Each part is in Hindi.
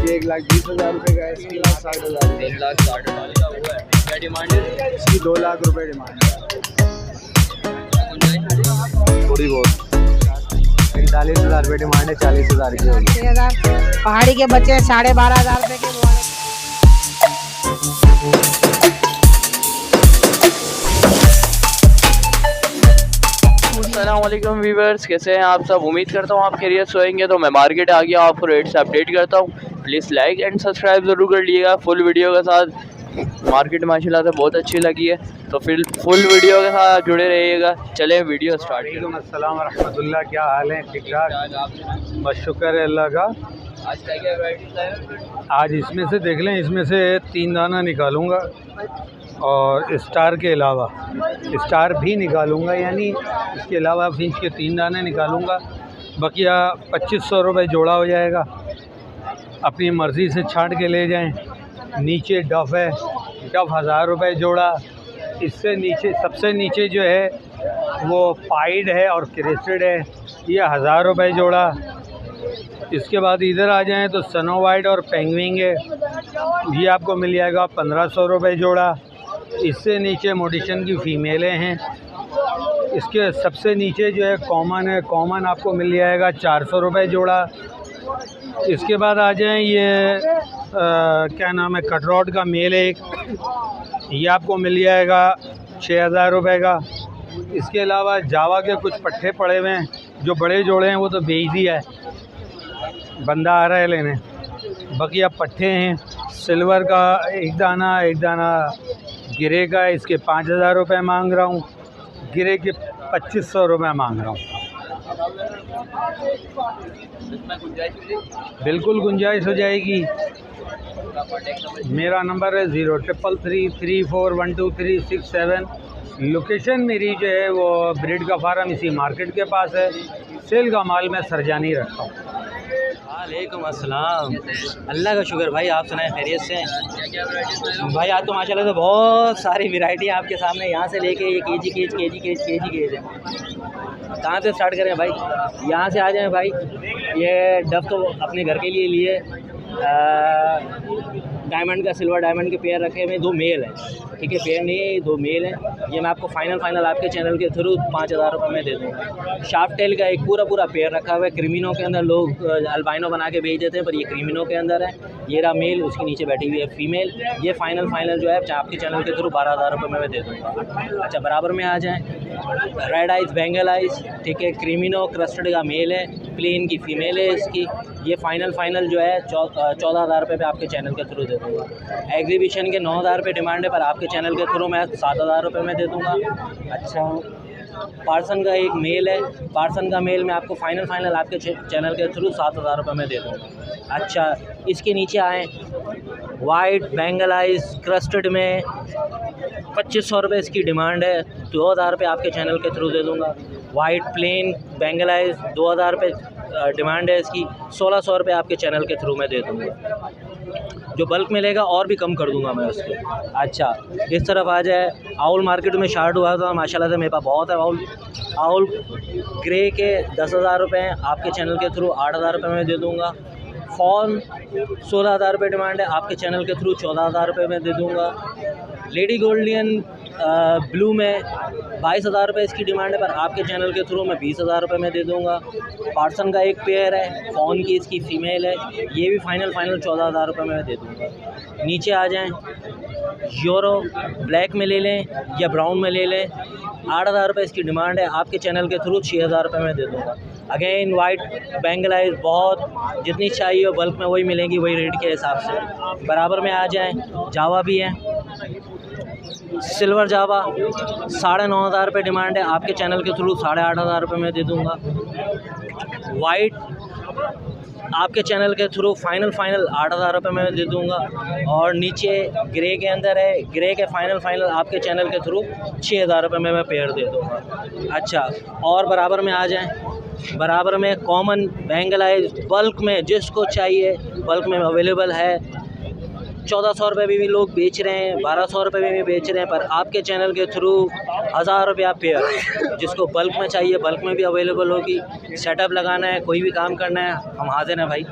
ये 1,20,000 रुपये का है, इसकी 1,60,000 रुपये। 1,60,000 का हुआ है। क्या डिमांड है इसकी 2 लाख रुपये डिमांड है। थोड़ी बहुत 41,000 रुपये डिमांड है, 40,000 की होगी। 6,000 पहाड़ी के बच्चे 12,500 रुपये के बोले। अस्सलामुअलैकुम व्यूअर्स, कैसे हैं आप सब। उम्मीद करता हूँ आप खैरियत से होंगे। तो मैं मार्केट आ गया, आपको रेट से अपडेट करता हूँ। प्लीज़ लाइक एंड सब्सक्राइब ज़रूर कर लीजिएगा फुल वीडियो के साथ। मार्केट माशाल्लाह से बहुत अच्छी लगी है, तो फिर फुल वीडियो के साथ जुड़े रहिएगा। चलें वीडियो स्टार्ट। वालेकुम अस्सलाम रहमतुल्लाह, क्या हाल है? ठीक ठाक, बस शुक्र है अल्लाह का। आज क्या क्या वैराइटी है? आज इसमें से देख लें, इसमें से 3 दाना निकालूंगा और स्टार के अलावा स्टार भी निकालूंगा, यानी इसके अलावा फिंच के 3 दाने निकालूंगा। बकिया 2,500 रुपये जोड़ा हो जाएगा। अपनी मर्ज़ी से छांट के ले जाएं। नीचे डफ़ है, डफ़ 1,000 रुपये जोड़ा। इससे नीचे, सबसे नीचे जो है वो पाइड है और क्रेस्टेड है, ये 1,000 रुपये जोड़ा। इसके बाद इधर आ जाएं तो स्नो वाइट और पेंगुइन है, ये आपको मिल जाएगा 1,500 रुपये जोड़ा। इससे नीचे मोडिशन की फ़ीमेलें हैं। इसके सबसे नीचे जो है कॉमन है, कॉमन आपको मिल जाएगा 400 रुपये जोड़ा। इसके बाद आ जाएं, ये क्या नाम है, कटरॉट का मेल है एक, ये आपको मिल जाएगा 6,000 रुपये का। इसके अलावा जावा के कुछ पट्टे पड़े हुए हैं, जो बड़े जोड़े हैं वो तो बेच दिया है, बंदा आ रहा है लेने। बाकी अब पट्टे हैं, सिल्वर का एक दाना गिरे का है, इसके 5,000 रुपये मांग रहा हूँ। गिरे के 2,500 रुपये मांग रहा हूँ। बिल्कुल गुंजाइश हो जाएगी। मेरा नंबर है 0333412367। लोकेशन मेरी जो है वो ब्रीड का फार्म इसी मार्केट के पास है। सेल का माल मैं सरजानी रखता हूँ। वालेकुम अस्सलाम, अल्लाह का शुक्र भाई, आप सुनाए खैरियत से भाई। आज तो माशाल्लाह से बहुत सारी वैरायटी आपके सामने, यहाँ से लेके ये केजी है। कहाँ से स्टार्ट करें भाई? यहाँ से आ जाएं भाई। ये डफ तो अपने घर के लिए डायमंड का, सिल्वर डायमंड के पेयर रखे हुए, 2 मेल हैं, ठीक है, पेयर नहीं है, 2 मेल हैं। ये मैं आपको फाइनल आपके चैनल के थ्रू 5,000 रुपये में दे दूँगा। शार्प टेल का एक पूरा पेयर रखा हुआ है। क्रिमिनो के अंदर लोग अल्बाइनो बना के भेज देते हैं, पर ये क्रिमिनो के अंदर है। ये रहा मेल, उसके नीचे बैठी हुई है फीमेल। ये फाइनल जो है आपके चैनल के थ्रू 12,000 रुपये में मैं दे दूँगा। अच्छा, बराबर में आ जाएँ। रेड आइज़, बेंगल आइज़, ठीक है, क्रिमिनो क्रस्टेड का मेल है, प्लेन की फ़ीमेल है इसकी। ये फाइनल जो है 14,000 रुपये पे आपके चैनल के थ्रू दे दूँगा। एग्जीबिशन के 9,000 रुपये डिमांड है, पर आपके चैनल के थ्रू मैं 7,000 रुपये में दे दूँगा। अच्छा, पार्सन का एक मेल है, पार्सन का मेल मैं आपको फाइनल आपके चैनल के थ्रू 7,000 रुपये में दे दूँगा। अच्छा, इसके नीचे आएँ, वाइट बेंगल आइज़ क्रस्टेड में 2,500 रुपये इसकी डिमांड है, 2,000 रुपये आपके चैनल के थ्रू दे दूँगा। वाइट प्लेन बेंगल आइज़ 2,000 रुपये डिमांड है इसकी, 1,600 रुपये आपके चैनल के थ्रू मैं दे दूँगा। जो बल्क में लेगा और भी कम कर दूंगा मैं उसके। अच्छा, इस तरफ आ जाए, आउल मार्केट में शार्ट हुआ था माशाल्लाह से, मेरे पास बहुत है आउल ग्रे के 10,000 रुपये हैं, आपके चैनल के थ्रू 8,000 रुपये में दे दूंगा। फॉन 16,000 रुपये डिमांड है, आपके चैनल के थ्रू 14,000 रुपये में दे दूंगा। लेडी गोल्डियन ब्लू में 22,000 रुपये इसकी डिमांड है, पर आपके चैनल के थ्रू मैं 20,000 रुपये में दे दूंगा। पार्सन का एक पेयर है, फॉन की इसकी फ़ीमेल है, ये भी फाइनल 14,000 रुपये में दे दूंगा। नीचे आ जाएं, यूरो ब्लैक में ले लें या ब्राउन में ले लें, 8,000 रुपये इसकी डिमांड है, आपके चैनल के थ्रू 6,000 रुपये में दे दूँगा। अगेन वाइट बेंगल आइज़ बहुत जितनी चाहिए हो बल्क में वही मिलेंगी, वही रेट के हिसाब से। बराबर में आ जाएं, जावा भी है, सिल्वर जावा 9,500 रुपये डिमांड है, आपके चैनल के थ्रू 8,500 रुपये में दे दूँगा। वाइट आपके चैनल के थ्रू फाइनल 8,000 रुपये में दे दूँगा। और नीचे ग्रे के अंदर है, ग्रे के फाइनल आपके चैनल के थ्रू 6,000 रुपये में मैं पेयर दे दूँगा। अच्छा, और बराबर में आ जाएं, बराबर में कॉमन बेंगल आइज़ बल्क में जिसको चाहिए बल्क में अवेलेबल है, 1400 रुपये में भी लोग बेच रहे हैं, 1200 रुपये में भी बेच रहे हैं, पर आपके चैनल के थ्रू 1000 रुपया पेयर, जिसको बल्क में चाहिए बल्क में भी अवेलेबल होगी। सेटअप लगाना है, कोई भी काम करना है, हम हाजिर हैं भाई।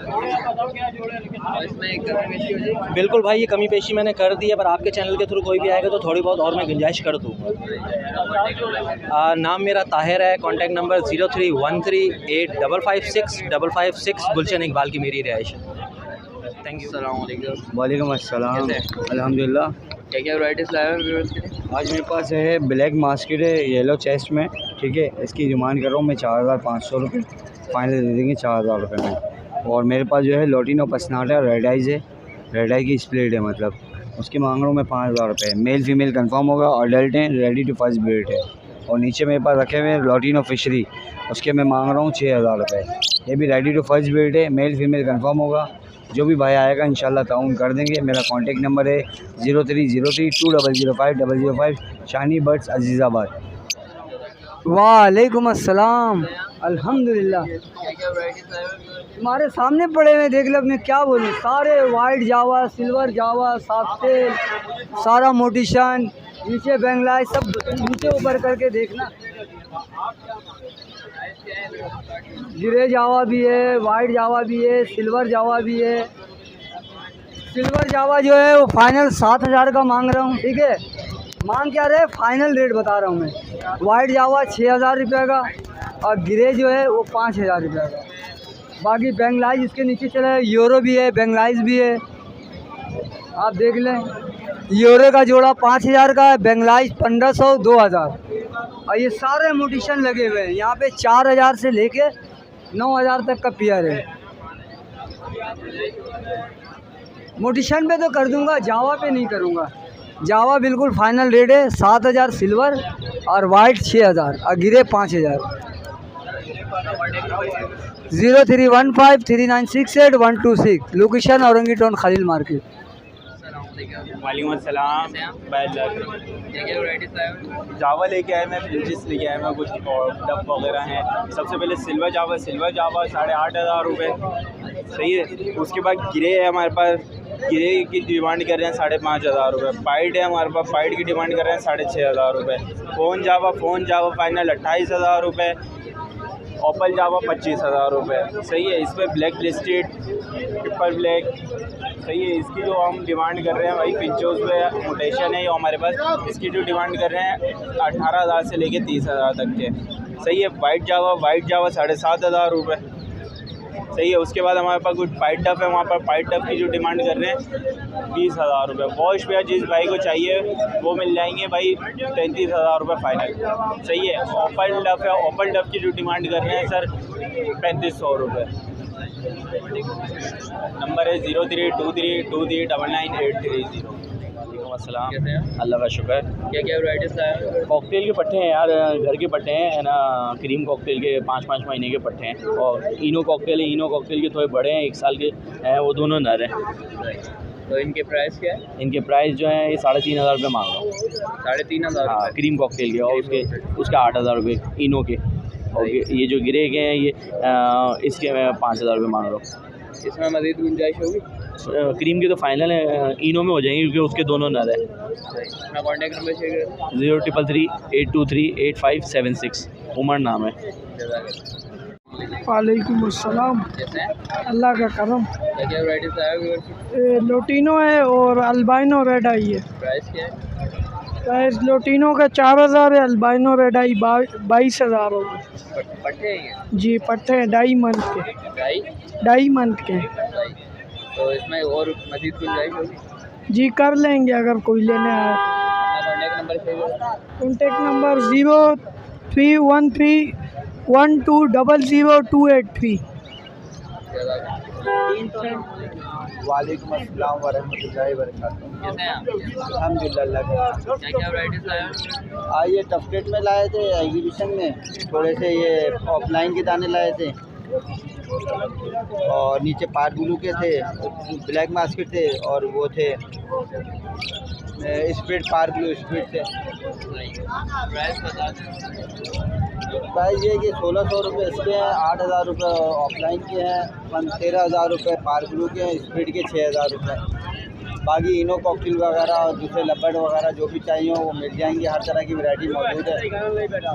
बिल्कुल भाई, ये कमी पेशी मैंने कर दी है, पर आपके चैनल के थ्रू कोई भी आएगा तो थोड़ी बहुत और मैं गुंजाइश कर दूँगा। नाम मेरा ताहिर है, कॉन्टैक्ट नंबर 031385565556, गुलशन इकबाल की मेरी रिहाइश है। Thank you. वालेकुम अस्सलाम। अल्हम्दुलिल्लाह। क्या क्या वैराइटीज़ लाए हैं व्यूअर्स के लिए? आज मेरे पास है ब्लैक मास्केट है येलो चेस्ट में, ठीक है। इसकी डिमांड कर रहा हूँ मैं 4500 रुपये, फाइनल दे देंगे 4000 रुपये में। और मेरे पास जो है लोटिनो पसनाटा रेड आइज़ है, रेड आई की स्प्लिट है, मतलब उसकी मांग रहा हूँ मैं 5000 रुपये। मेल फीमेल कंफर्म होगा, अडल्ट हैं, रेडी टू फर्स्ट ब्रीड है। और नीचे मेरे पास रखे हुए हैं लोटिनो फिशरी, उसके मैं मांग रहा हूँ 6000 रुपये। ये भी रेडी टू फर्स्ट ब्रीड है, मेल फीमेल कंफर्म होगा। जो भी भाई आएगा इंशाल्लाह ताउन कर देंगे। मेरा कॉन्टेक्ट नंबर है 030320050005, शानी बर्ड्स अजीज़ाबाद। वालेकुम अस्सलाम। अल्हम्दुलिल्लाह। हमारे सामने पड़े हुए देख लो, मैं क्या बोलूँ, सारे वाइट जावा, सिल्वर जावा, साफ्टेल, सारा मोटिशन, नीचे बेंगलाई, सब नीचे ऊपर करके देखना। गिरे जावा भी है, वाइट जावा भी है, सिल्वर जावा भी है। सिल्वर जावा जो है वो फाइनल 7000 का मांग रहा हूँ, ठीक है। मांग क्या रहे, फाइनल रेट बता रहा हूँ मैं। वाइट जावा 6000 रुपये का, और गिरे जो है वो 5000 रुपये का। बाकी बेंगलाइज इसके नीचे चला है, यूरो भी है, बेंगलाइज भी है, आप देख लें। यूरो का जोड़ा 5000 का है, बेंगलाइज 1500, 2000। और ये सारे मोटिशन लगे हुए हैं यहाँ पे, 4000 से लेके 9000 तक का पेयर है। मोटिशन पे तो कर दूंगा, जावा पे नहीं करूंगा। जावा बिल्कुल फाइनल रेट है 7000 सिल्वर और वाइट 6000 और गिरे 5000। 03153968 location Orangi Town Khalil Market. वालेकुम अस्सलाम। जावा लेके आए मैं, फ्रिजेस लेके आए मैं, कुछ डब वगैरह हैं। सबसे पहले सिल्वर जावा 8500 रुपये, सही है। उसके बाद गिरे है हमारे पास, गिरे की डिमांड कर रहे हैं 5500 रुपये। पाइड है हमारे पास, पाइड की डिमांड कर रहे हैं 6500 रुपये। फ़ोन जावा फाइनल 28000 रुपये। ओपल जावा 25000 रुपये, सही है। इसमें ब्लैक लिस्टेड, ट्रिपल ब्लैक, सही है। इसकी जो हम डिमांड कर रहे हैं भाई, पिंचोस में मोटेशन है, ये हमारे पास इसकी जो डिमांड कर रहे हैं 18000 से लेके 30000 तक के, सही है। वाइट जावा 7500 रुपये, सही है। उसके बाद हमारे पास कुछ पाइट डफ है, वहाँ पर पाइट डफ की जो डिमांड कर रहे हैं 20000 रुपये। वॉश पे जिस भाई को चाहिए वो मिल जाएंगे भाई, 33000 रुपये फाइनल, सही है। ओपल डफ है, ओपल डफ की जो डिमांड कर रहे हैं सर 3500 रुपये। नंबर है 032323999830। अस्सलाम, अल्लाह का शुक्र। क्या क्या वैराइटीज़ लाए हैं? कॉकटेल के पट्टे हैं यार, घर के पट्टे हैं ना, क्रीम कॉकटेल के 5-5 महीने के पट्टे हैं। और इनो कॉकटेल है, इनो कॉकटेल के थोड़े बड़े हैं, 1 साल के हैं, वो दोनों नर हैं। तो इनके प्राइस क्या है? इनके प्राइस जो है ये 3500 रुपये मांग रहा हूँ। 3500? हाँ, क्रीम कॉकटेल के, और उसका 8000 रुपये इनो के। और ये जो गिरे गए हैं ये इसके मैं 5000 रुपये मांग रहा हूँ। इसमें मज़ीद गुंजाइश होगी? क्रीम के तो फाइनल है, इनो में हो जाएंगे क्योंकि उसके दोनों नर है। अपना कॉन्टैक्ट नंबर शेयर करें। 0333823826, उमर नाम है। वालेकुम अस्सलाम। अल्लाह का करम। क्या क्या वैराइटीज़ लाए हैं? लोटिनो है और अल्बाइनो रेड आई है। प्राइस क्या है? प्राइस लोटिनो का 4000 है, अल्बाइनो रेड आई 22000 होगा। पट्टे हैं ये? जी पट्टे हैं, 2.5 मंथ के। 2.5 मंथ के। तो इसमें और मज़ीद गुंजाइश होगी? जी कर लेंगे अगर कोई लेने आए। कॉन्टैक्ट नंबर शेयर करें। Contact number 0313100283। वालेकुम अस्सलाम वरहमतुल्लाहि वबरकातुहू। कैसे हैं आप? अल्हम्दुलिल्लाह। क्या क्या वैराइटीज़ लाए हैं? ये टफटेट में लाए थे एग्जीबिशन में, थोड़े से ये ऑफलाइन के दाने लाए थे, और नीचे पार ब्लू के थे, ब्लैक मास्केट थे, और वो थे स्प्रिट पार ब्लू स्प्रिट थे। प्राइस बता दें। प्राइस ये कि 1600 रुपये इसके हैं, 8000 रुपये ऑफलाइन के हैं, 13000 रुपये पार ब्लू के हैं, स्प्रिट के 6000 रुपये। बाकी इनो कॉकटेल वगैरह और दूसरे लब्बड़ वगैरह जो भी चाहिए वो मिल जाएंगे। हर तरह की वैरायटी मौजूद है,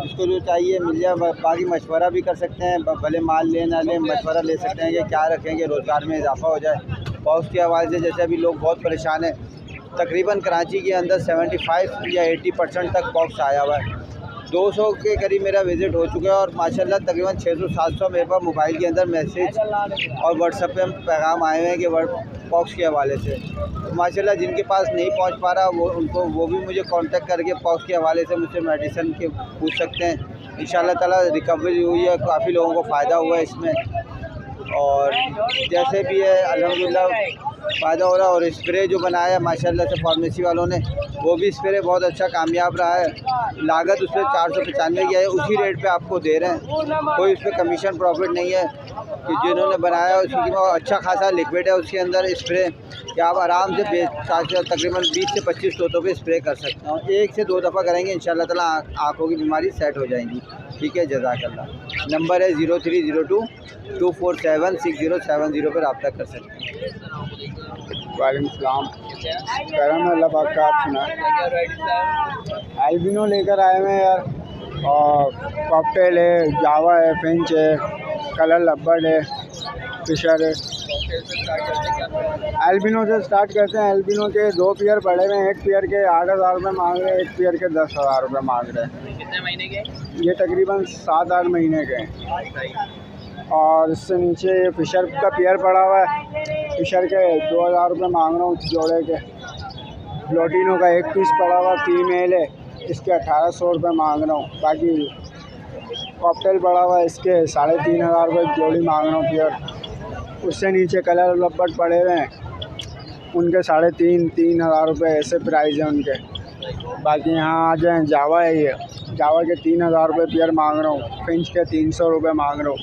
जिसको जो चाहिए मिल जाए। बाकी मशवरा भी कर सकते हैं, भले माल ले ना लें, मशवरा ले सकते हैं कि क्या रखेंगे, रोज़गार में इजाफा हो जाए। पॉक्स के हवाले से जैसे अभी लोग बहुत परेशान हैं, तकरीबन कराची के अंदर 75 या 80% तक पॉक्स आया हुआ है। 200 के करीब मेरा विज़िट हो चुका है और माशाल्लाह तकरीबन 600-700 मेरे पास मोबाइल के अंदर मैसेज और व्हाट्सएप पे पैगाम आए हुए हैं कि पॉक्स के हवाले से। तो माशाल्लाह जिनके पास नहीं पहुंच पा रहा वो भी मुझे कांटेक्ट करके पॉक्स के हवाले से मुझसे मेडिसिन के पूछ सकते हैं। इंशाल्लाह ताला रिकवरी हुई है, काफ़ी लोगों को फ़ायदा हुआ है इसमें, और जैसे भी है अल्हम्दुलिल्लाह फ़ायदा हो रहा है। और स्प्रे जो बनाया है माशाल्लाह से फार्मेसी वालों ने, वो भी स्प्रे बहुत अच्छा कामयाब रहा है। लागत उसमें 495 की है, उसी रेट पे आपको दे रहे हैं, कोई उस पर कमीशन प्रॉफिट नहीं है। कि जिन्होंने बनाया उसकी अच्छा खासा लिक्विड है उसके अंदर स्प्रे, कि आप आराम से तकरीबन 20 से 25 तोतों पे स्प्रे कर सकते हैं। 1 से 2 दफ़ा करेंगे इंशाल्लाह ताला आँखों की बीमारी सेट हो जाएंगी। ठीक है, जज़ाकल्लाह। नंबर है 0302 247 6070 पर रब्ता कर सकते हैं। वालेकुम सलाम, करम अल्लाह पाक का। आप सुना एल्बिनो लेकर आए हैं यार, और कॉकटेल है, जावा है, फिंच है, कलर लब्बड़ है, फिशर है। एल्बिनो से स्टार्ट करते हैं। एल्बिनो के 2 पेयर पड़े हुए हैं, एक पेयर के 8,000 रुपये मांग रहे हैं, एक पेयर के 10,000 रुपये मांग रहे हैं। कितने महीने के? ये तकरीबन 7-8 महीने के हैं। और इससे नीचे ये फिशर का पेयर पड़ा हुआ है, फिशर के 2,000 रुपये मांग रहा हूँ जोड़े के। लोटिनो का 1 पीस पड़ा हुआ फीमेल है, इसके 1,800 रुपये मांग रहा हूँ। बाकी कॉकटेल पड़ा हुआ है, इसके 3,500 रुपये जोड़ी मांग रहा हूँ पेयर। उससे नीचे कलर लब्बड़ पड़े हुए हैं, उनके 3,500 रुपये ऐसे प्राइस हैं उनके। बाकी यहाँ आ जाएँ, जावा है, ये जावा के 3,000 रुपये पेयर मांग रहा हूँ, फिंच के 300 रुपये मांग रहा हूँ।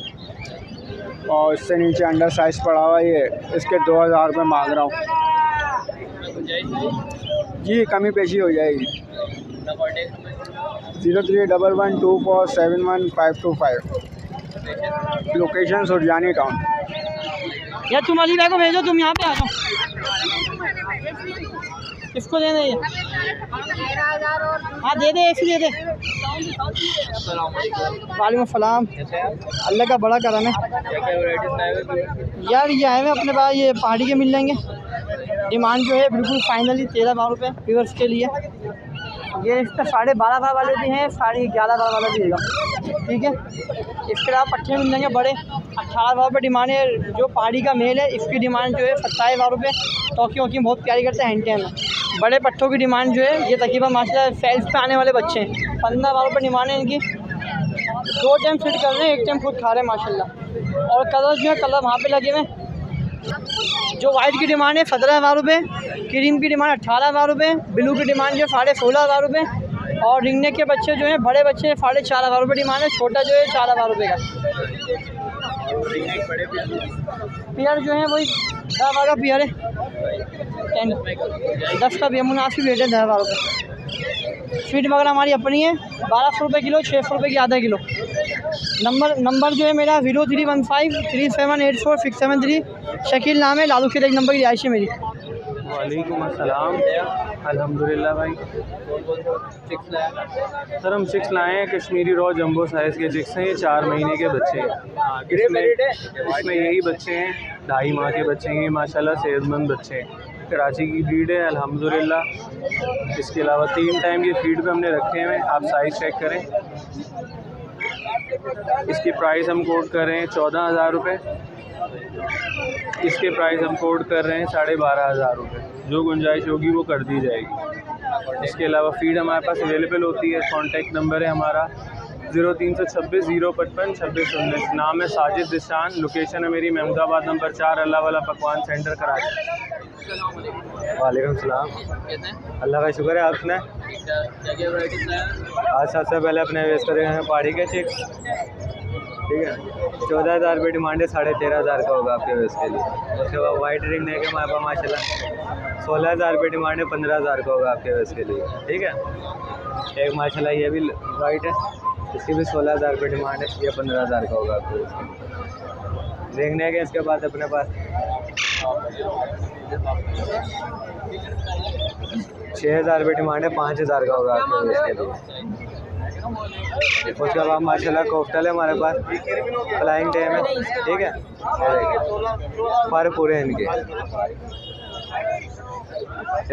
और इससे नीचे अंडर साइज़ पड़ा हुआ है, ये इसके 2,000 रुपये मांग रहा हूँ। जी कमी पेशी हो जाएगी। 0311247155 लोकेशन सुरजानी टाउन। या तुम अली भाई को भेजो, तुम यहाँ पे आ जाओ, इसको दे दे। हाँ दे दे, ऐसे दे दे। वालेकुम सलाम, अल्लाह का बड़ा करम है यार। ये आए हुए अपने पास, ये पहाड़ी के मिल जाएंगे। डिमांड जो है बिल्कुल फाइनली 13,000 रुपये व्यूअर्स के लिए। ये इसका 12.5 वाले भी हैं, 11.5 वाला भी है। ठीक है, इसके अलावा पट्टे मिल जाएंगे बड़े, 18,000 रुपये डिमांड है। जो पहाड़ी का मेल है इसकी डिमांड जो है 27,000 रुपये। टॉकी बहुत प्यारी करते हैं हैंड में। बड़े पट्टों की डिमांड जो है, ये तकरीबन माशाल्लाह सेल्स पे आने वाले बच्चे हैं, 15,000 रुपये डिमांड है इनकी। 2 टाइम फिट कर रहे हैं, 1 टाइम खुद खा रहे हैं माशाल्लाह। और कलर जो है, कलर वहाँ पे लगे हुए हैं। जो वाइट की डिमांड है 17,000 रुपये, क्रीम की डिमांड 18,000 रुपये, ब्लू की डिमांड जो है 16,500 रुपये, और रिंगने के बच्चे जो हैं बड़े बच्चे 4,500 रुपये डिमांड है, छोटा जो है 4,000 रुपये का। पेयर जो है वही 10 का पेयर है, 10 का भी मुनासिब रेट है, 10,000 रुपये। फीड वगैरह हमारी अपनी है, 1,200 रुपये किलो, 600 रुपये की आधा किलो। नंबर जो है मेरा 0315 3784 673। शकील नाम है, लालू खेत 1 नंबर की रिहाइश है मेरी। वालेकुम अस्सलाम, अल्हम्दुलिल्लाह भाई। सर हम चिक्स लाए हैं, कश्मीरी रॉ जंबो साइज़ के चिक्स हैं, ये 4 महीने के बच्चे हैं। इसमें यही बच्चे हैं, 2.5 माह के बच्चे हैं, ये माशाल्लाह सेहतमंद बच्चे हैं। कराची की ब्रीड है अल्हम्दुलिल्लाह। इसके अलावा 3 टाइम ये फीड पे हमने रखे हुए हैं, आप साइज़ चेक करें। इसकी प्राइस हम कोट कर रहे हैं 14,000 रुपये। इसके प्राइस हम कोट कर रहे हैं 12,500 रुपये। जो गुंजाइश होगी वो कर दी जाएगी। इसके अलावा फ़ीड हमारे पास अवेलेबल होती है। कॉन्टैक्ट नंबर है हमारा 0326 055 2619। नाम है साजिद दिशान। लोकेशन है मेरी महमूदाबाद नंबर 4, अल्लाह वाला पकवान सेंटर कराची। वालेकुम सलाम, अल्लाह का शुक्र है। आप सुनाए? आज सबसे पहले अपने वेस्ट करेंगे पहाड़ी के चिक्स, ठीक है। 14,000 रुपये डिमांड है, 13,500 का होगा आपके वेस्ट के लिए। उसके बाद वाइट रिंग नहीं के हमारे पास माशाल्लाह 16,000 रुपये डिमांड है, 15,000 का होगा आपके वेस्ट के लिए, ठीक है। एक माशाल्लाह ये भी वाइट है, इसकी भी 16,000 रुपये डिमांड है, ये 15,000 का होगा आपके वेस्ट के लिए। रिंग नहीं के इसके बाद अपने पास ₹6000 डिमांड है, 5000 का होगा आपके इसके लिए। उसके बाद माशाल्लाह कोफ्टल है हमारे पास, फ्लाइंग टेम है, ठीक है। पर पूरे इनके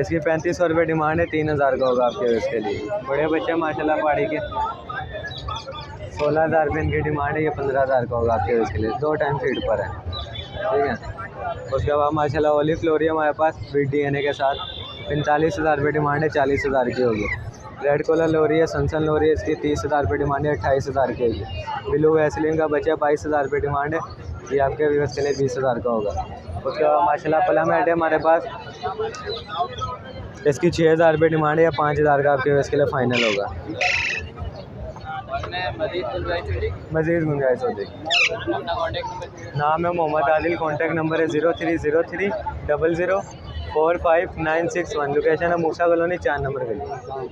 इसकी ₹3500 डिमांड है, 3000 का होगा आपके इसके लिए। बड़े बच्चे माशाल्लाह पहाड़ी के, 16000 रुपये इनकी डिमांड है, ये 15000 का होगा आपके इसके लिए। 2 टाइम फीड पर है, ठीक है। उसके बाद माशाल्लाह ओली फ्लोरी हमारे पास विद DNA के साथ, 45,000 रुपये डिमांड है, 40,000 की होगी। रेड कलर लोरी है, सनसन लोरी है, इसकी 30,000 रुपये डिमांड है, 28,000 की होगी। ब्लू वैसलिन का बच्चा 22,000 रुपये डिमांड है, ये आपके व्यूअर्स के लिए 20,000 का होगा। उसके बाद माशाल्लाह प्लम हेड है हमारे पास, इसकी 6,000 रुपये डिमांड है, या 5,000 का आपके व्यूअर्स के लिए फ़ाइनल होगा। मज़ीद गुंजाइश हो जाएगी। नाम है मोहम्मद आदिल, कॉन्टैक्ट नंबर है 0303004596 लोकेशन है मूसा कॉलोनी 4 नंबर गली।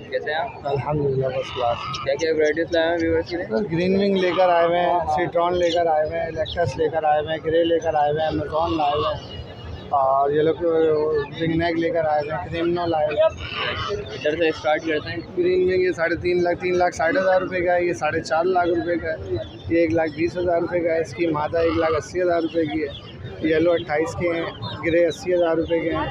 कैसे हैं आप? अल्हम्दुलिल्लाह फर्स्ट क्लास। क्या क्या वैराइटीज़ लाए हैं व्यूअर्स के लिए? ग्रीन विंग लेकर आए हुए हैं, सिट्रॉन लेकर आए हुए हैं, लेक्टस लेकर आए हुए हैं, ग्रे लेकर आए हुए हैं, अमेजॉन लाए हुए हैं, और ये लोग रिंग नेक लेकर आए हुए हैं, क्रिमिनो लाए हुए हैं। इधर से स्टार्ट करते हैं। ग्रीन विंग ये 3.5 लाख 3,60,000 रुपये का है, ये 4.5 लाख रुपए का है, ये 1,20,000 रुपये का है, इसकी मादा 1,80,000 रुपये की है। येलो 28 के हैं, ग्रे 80,000 रुपये के हैं,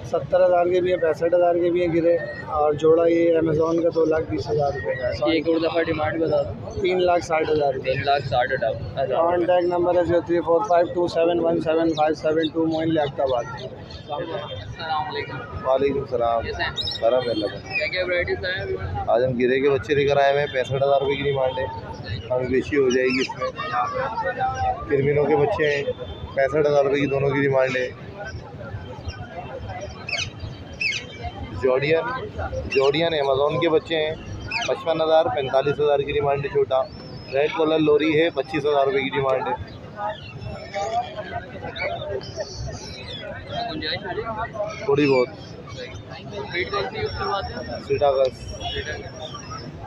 70,000 के भी हैं, 65,000 के भी हैं ग्रे, और जोड़ा ये अमेज़ॉन का 2,20,000 रुपये का है। एक और दफ़ा डिमांड बता दो। 3,60,000 रुपये। 3,60,000। कॉन्टैक्ट नंबर है 0345271772 मोइन लियाकताबाद। वालेकुम सलाम। बड़ा पहला क्या क्या वैराइटीज़ लाए हैं? आज हम गिरे के बच्चे लेकर आए हुए हैं, 65,000 रुपये की डिमांड है, कम बेशी हो जाएगी इसमें। क्रिमिनो के बच्चे हैं, 65,000 रुपये की दोनों की डिमांड है। जॉर्डियन अमेज़ॉन के बच्चे हैं, 55,000 45,000 की डिमांड है छोटा। रेड कलर लोरी है, 25,000 रुपये की डिमांड है। थोड़ी बहुत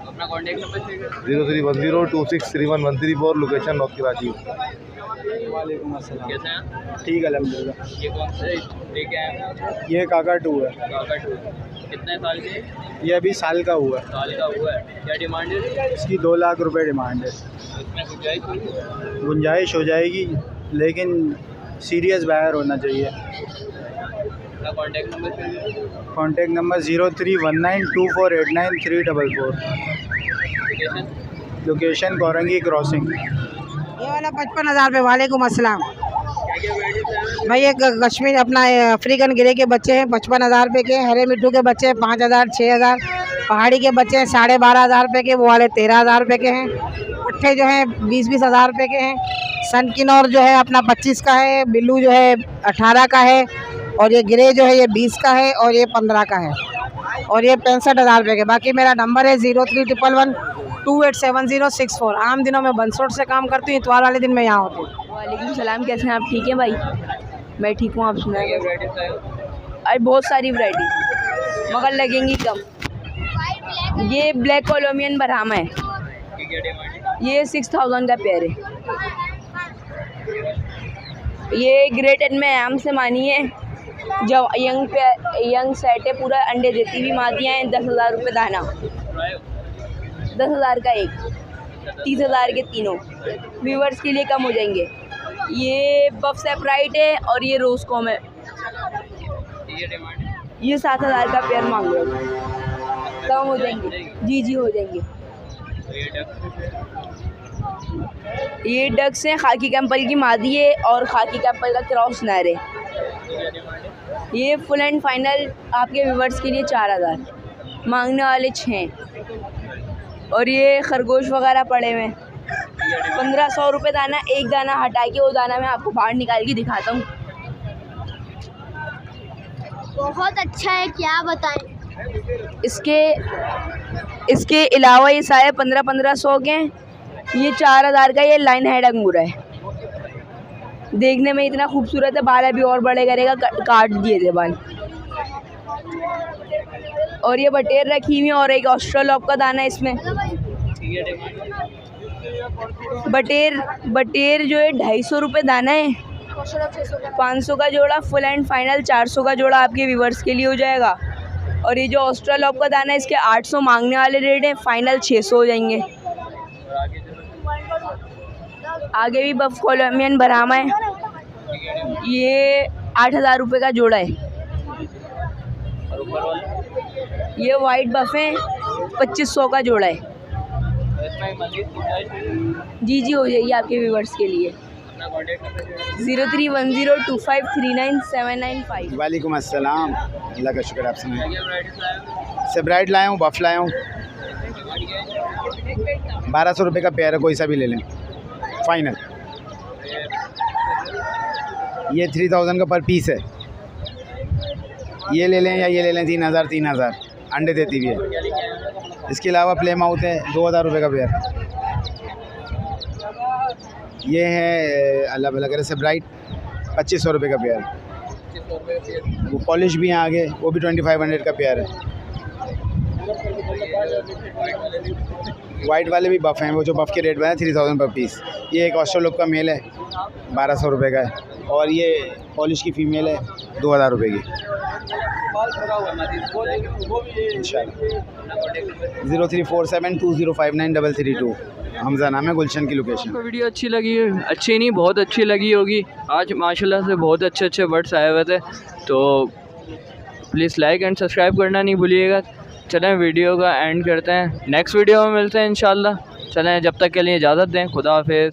अपना contact number 0310263113 location north Karachi. वालेकुम अस्सलाम। कैसे हैं? ठीक अलहमदिल्ला। ये कौन से लेके आए हैं? ये काका 2 है, कितने साल के? ये अभी साल का हुआ है, साल का हुआ है। क्या डिमांड है? इसकी 2 लाख रुपए डिमांड है। इसमें गुंजाइश होगी? गुंजाइश हो जाएगी, लेकिन सीरियस बायर होना चाहिए। अपना contact number contact number 03192489 344। Location Korangi crossing. ये वाला 55,000 रुपये। वालेकुम अस्सलाम। भाई एक कश्मीर अपना अफ्रीकन गिरे के बच्चे हैं, 55,000 रुपये के। हरे मिट्टू के बच्चे 5,000 6,000। पहाड़ी के बच्चे हैं 12,500 रुपये के, वो वाले 13,000 रुपये के हैं। पट्ठे जो हैं 20,000 रुपये के हैं। सनकिनौर जो है अपना 25 का है, बिल्लू जो है 18 का है, और ये ग्रे जो है ये 20 का है, और ये 15 का है, और ये 65,000 रुपये के। बाकी मेरा नंबर है 0311287064। आम दिनों में बंसोट से काम करती हूँ, इतवार वाले दिन मैं यहाँ होती हूँ। वालेकुम सलाम। कैसे हैं आप? ठीक है भाई, मैं ठीक हूँ, आप सुनाइए। अरे बहुत सारी वैरायटी, मगर लगेंगी कम। ये ब्लैक कोलम्बियन बरहामा है, ये 6,000 का पेयर है। ये ग्रे 10 में आम से मानी है, जब यंग सेट है, पूरा अंडे देती हुई मादियाँ हैं। 10,000 रुपये दाना, 10,000 का एक, 30,000 के तीनों। व्यूवर्स के लिए कम हो जाएंगे। ये बफ सेपराइट है, और ये रोज कॉम है, ये 7,000 का पेयर मांग रहे हो, कम हो जाएंगे। जी हो जाएंगे। ये डक्स हैं, खाकी कैंपल की मादी है, और खाकी कैंपल का क्रॉस नर है। ये फुल एंड फाइनल आपके व्यूवर्स के लिए 4,000, मांगने वाले 6। और ये खरगोश वगैरह पड़े हुए हैं, 1,500 रुपये दाना। एक दाना हटा के वो दाना मैं आपको बाहर निकाल के दिखाता हूँ। बहुत अच्छा है, क्या बताएं। इसके अलावा ये सारे 1500 के हैं। ये 4,000 का ये लाइन हेड अंगूरा है, देखने में इतना खूबसूरत है। बाल अभी और बड़े करेगा, काट दिए थे बाल। और ये बटेर रखी हुई है, और एक ऑस्ट्रोलॉप का दाना है इसमें। बटेर जो है 250 रुपये दाना है, 500 का जोड़ा फुल एंड फाइनल 400 का जोड़ा आपके व्यूवर्स के लिए हो जाएगा। और ये जो ऑस्ट्रेलॉप का दाना है इसके 800 मांगने वाले रेट है, फाइनल 600 हो जाएंगे। आगे भी बफ कोलम्बियन बरामा है, ये 8,000 रुपये का जोड़ा है। ये वाइट बफ है, 2500 का जोड़ा है। जी हो जाएगी आपके व्यूवर्स के लिए। 031025397995। वालेकुम अस्सलाम, अल्लाह का शुक्र। आप सुनाए? सेब्राइट लाया हूँ, बफ लाया हूँ, 1200 रुपये का पेयर है, कोई सा भी ले लें फाइनल। ये 3000 का पर पीस है, ये ले लें या ये ले लें, 3000 अंडे देती हुई है। इसके अलावा प्ले माउथ है, 2000 रुपये का पेयर। ये है अल्लाह भला करे सेब्राइट, 2500 रुपये का पेयर। वो पॉलिश भी हैं आगे, वो भी 2500 का पेयर है। वाइट वाले भी बफ़ हैं, वो जो बफ़ के रेट में है 3000 पर पीस। ये एक ऑस्ट्रेलोप का मेल है, 1200 रुपये का है। और ये पॉलिश की फ़ीमेल है, 2000 रुपये की इंशाल्लाह। 034720593332 हमज़ा नाम है, गुलशन की लोकेशन। वीडियो अच्छी लगी, अच्छी नहीं बहुत अच्छी लगी होगी। आज माशाल्लाह से बहुत अच्छे बर्ड्स आए हुए थे, तो प्लीज़ लाइक एंड सब्सक्राइब करना नहीं भूलिएगा। चलें वीडियो का एंड करते हैं, नेक्स्ट वीडियो में मिलते हैं इंशाल्लाह। चलें, जब तक के लिए इजाज़त दें, खुदा हाफिज़।